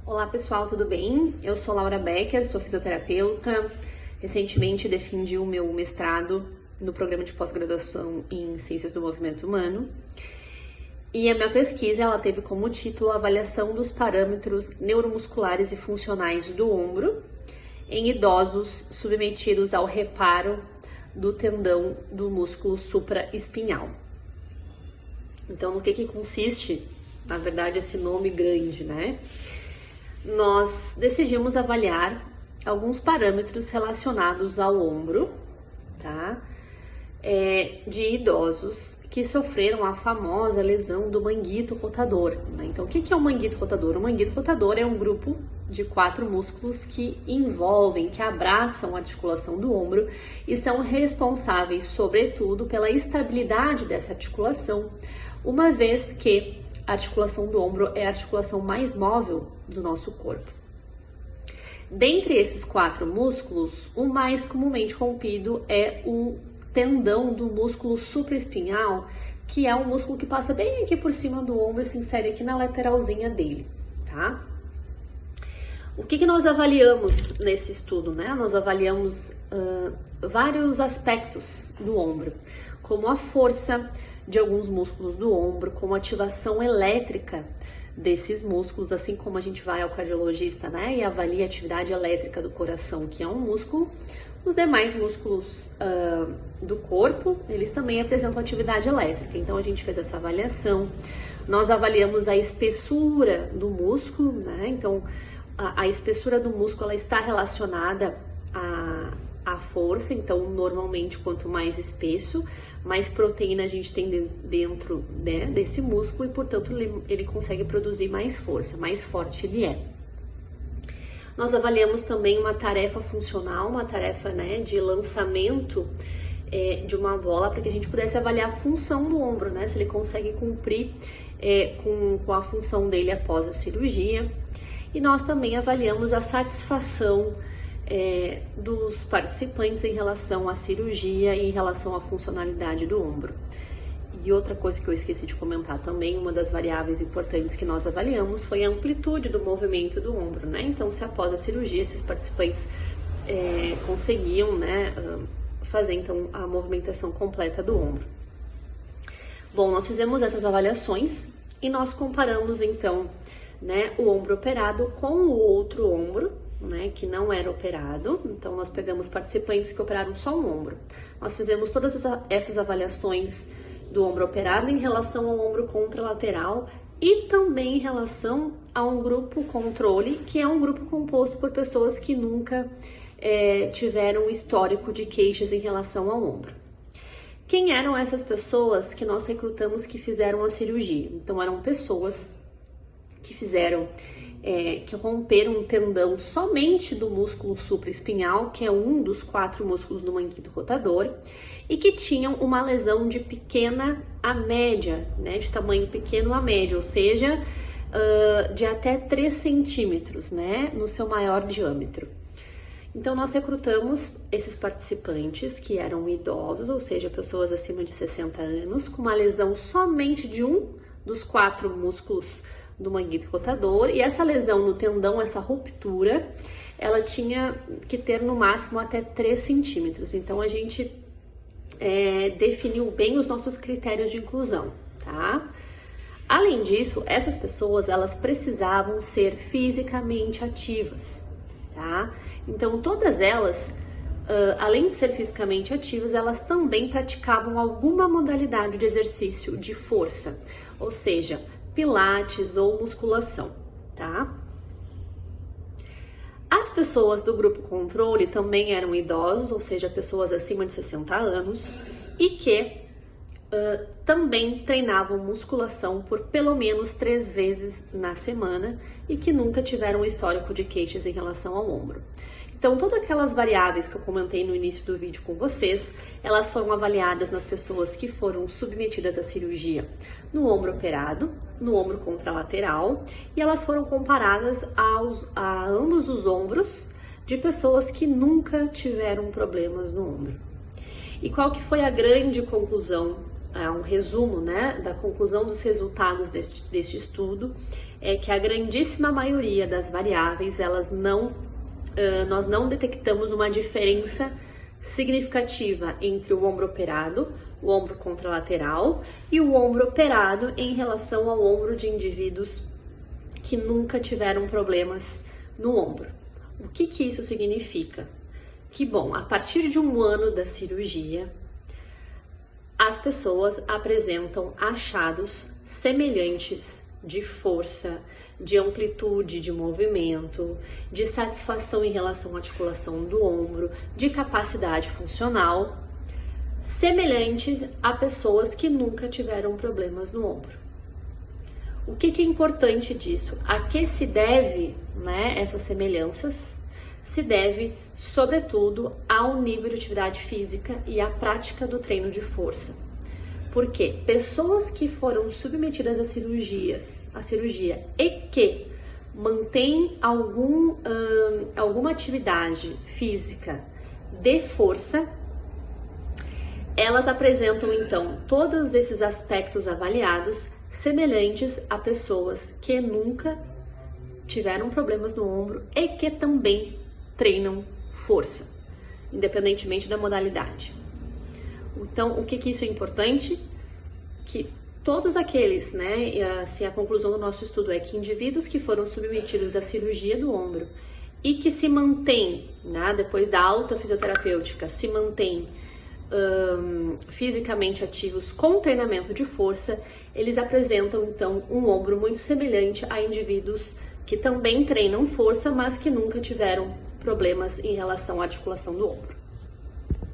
Olá pessoal, tudo bem? Eu sou Laura Becker, sou fisioterapeuta. Recentemente defendi o meu mestrado no programa de pós-graduação em Ciências do Movimento Humano. E a minha pesquisa ela teve como título Avaliação dos parâmetros neuromusculares e funcionais do ombro em idosos submetidos ao reparo do tendão do músculo supraespinhal. Então, no que consiste, na verdade, esse nome grande, né? Nós decidimos avaliar alguns parâmetros relacionados ao ombro, tá? De idosos que sofreram a famosa lesão do manguito rotador, né? Então, o que é o manguito rotador? O manguito rotador é um grupo de 4 músculos que envolvem, que abraçam a articulação do ombro e são responsáveis, sobretudo, pela estabilidade dessa articulação, uma vez que a articulação do ombro é a articulação mais móvel do nosso corpo. Dentre esses 4 músculos, o mais comumente rompido é o tendão do músculo supraespinhal, que é um músculo que passa bem aqui por cima do ombro e se insere aqui na lateralzinha dele, tá? O que nós avaliamos nesse estudo, né? Nós avaliamos vários aspectos do ombro, como a força de alguns músculos do ombro, como a ativação elétrica desses músculos, assim como a gente vai ao cardiologista, né, e avalia a atividade elétrica do coração, que é um músculo. Os demais músculos do corpo, eles também apresentam atividade elétrica. Então, a gente fez essa avaliação. Nós avaliamos a espessura do músculo, né? Então, a espessura do músculo, ela está relacionada à força. Então, normalmente, quanto mais espesso, mais proteína a gente tem dentro, né, desse músculo e, portanto, ele consegue produzir mais força, mais forte ele é. Nós avaliamos também uma tarefa funcional, uma tarefa, né, de lançamento de uma bola, para que a gente pudesse avaliar a função do ombro, né, se ele consegue cumprir com a função dele após a cirurgia. E nós também avaliamos a satisfação dos participantes em relação à cirurgia e em relação à funcionalidade do ombro. E outra coisa que eu esqueci de comentar também, uma das variáveis importantes que nós avaliamos foi a amplitude do movimento do ombro, né? Então, se após a cirurgia esses participantes conseguiam, né, fazer então a movimentação completa do ombro. Bom, nós fizemos essas avaliações e nós comparamos então, né, o ombro operado com o outro ombro, né, que não era operado. Então, nós pegamos participantes que operaram só um ombro. Nós fizemos todas essas avaliações do ombro operado em relação ao ombro contralateral e também em relação a um grupo controle, que é um grupo composto por pessoas que nunca tiveram histórico de queixas em relação ao ombro. Quem eram essas pessoas que nós recrutamos que fizeram a cirurgia? Então, eram pessoas que fizeram que romperam um tendão somente do músculo supraespinhal, que é um dos 4 músculos do manguito rotador, e que tinham uma lesão de pequena a média, né, de tamanho pequeno a médio, ou seja, de até 3 centímetros, né, no seu maior diâmetro. Então, nós recrutamos esses participantes que eram idosos, ou seja, pessoas acima de 60 anos, com uma lesão somente de um dos 4 músculos do manguito rotador, e essa lesão no tendão, essa ruptura, ela tinha que ter no máximo até 3 centímetros. Então, a gente definiu bem os nossos critérios de inclusão, tá? Além disso, essas pessoas, elas precisavam ser fisicamente ativas, tá? Então, todas elas, além de ser fisicamente ativas, elas também praticavam alguma modalidade de exercício de força, ou seja, pilates ou musculação, tá? As pessoas do grupo controle também eram idosos, ou seja, pessoas acima de 60 anos e que também treinavam musculação por pelo menos 3 vezes na semana e que nunca tiveram histórico de queixas em relação ao ombro. Então, todas aquelas variáveis que eu comentei no início do vídeo com vocês, elas foram avaliadas nas pessoas que foram submetidas à cirurgia no ombro operado, no ombro contralateral, e elas foram comparadas a ambos os ombros de pessoas que nunca tiveram problemas no ombro. E qual que foi a grande conclusão, um resumo, né, da conclusão dos resultados deste estudo, é que a grandíssima maioria das variáveis, nós não detectamos uma diferença significativa entre o ombro operado, o ombro contralateral e o ombro operado em relação ao ombro de indivíduos que nunca tiveram problemas no ombro. O que isso significa? Que, bom, a partir de 1 ano da cirurgia, as pessoas apresentam achados semelhantes de força, de amplitude de movimento, de satisfação em relação à articulação do ombro, de capacidade funcional, semelhantes a pessoas que nunca tiveram problemas no ombro. O que é importante disso? A que se deve, essas semelhanças? Se deve, sobretudo, ao nível de atividade física e à prática do treino de força. Porque pessoas que foram submetidas a cirurgia e que mantêm alguma atividade física de força, elas apresentam então todos esses aspectos avaliados semelhantes a pessoas que nunca tiveram problemas no ombro e que também treinam força, independentemente da modalidade. Então, o que isso é importante? Que todos aqueles, assim, a conclusão do nosso estudo é que indivíduos que foram submetidos à cirurgia do ombro e que se mantêm, depois da alta fisioterapêutica, se mantêm fisicamente ativos com treinamento de força, eles apresentam, então, um ombro muito semelhante a indivíduos que também treinam força, mas que nunca tiveram problemas em relação à articulação do ombro.